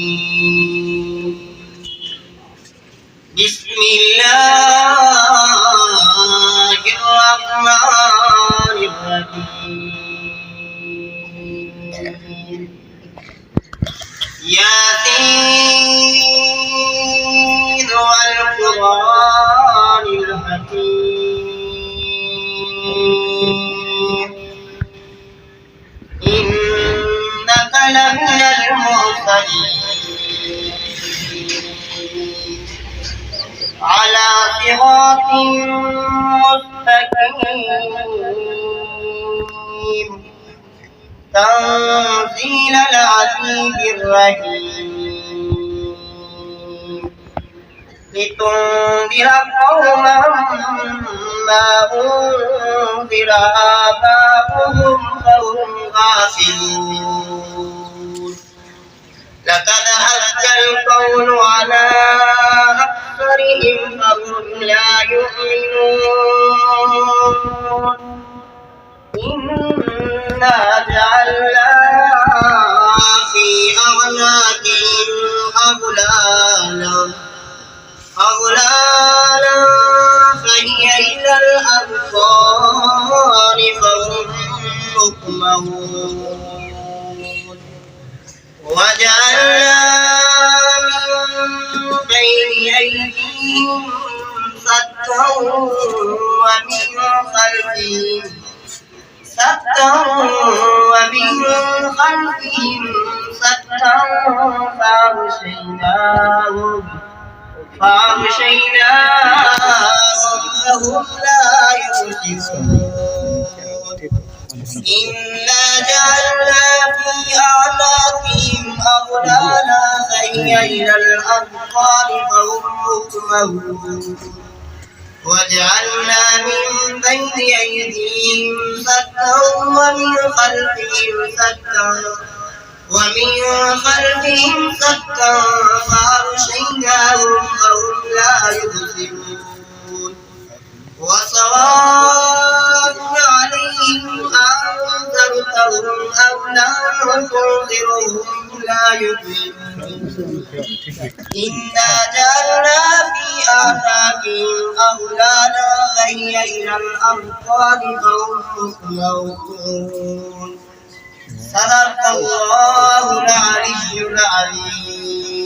الرجيم بسم الله الرحمن الرحيم ياسين والقرآن الحكيم إنك لمن المرسلين على صراط مستقيم تنزيل العزيز الرحيم لتنذر قوما ما أنذر آباؤهم فهم غافلون لقد حق القول على أكثرهم فهم لا يؤمنون إنا جعلنا في أعناقهم أغلالا فهي إلى الأذقان فهم مقمحون وجعلنا من بين أيديهم سدا ومن خلفهم سدا فأغشيناهم فهم لا يبصرون إنا جعلنا في أعناقهم أغلالا فهي إلى الأذقان فهم مقمحون وجعلنا من بين أيديهم سدا ومن خلفهم سدا فأغشيناهم فهم لا يبصرون وسواء عليهم أنذرتهم أم لم تنذرهم لا يؤمنون إنا جعلنا في أعناقهم أغلالا فهي إلى الأذقان فهم مقمحون صدق الله العلي العظيم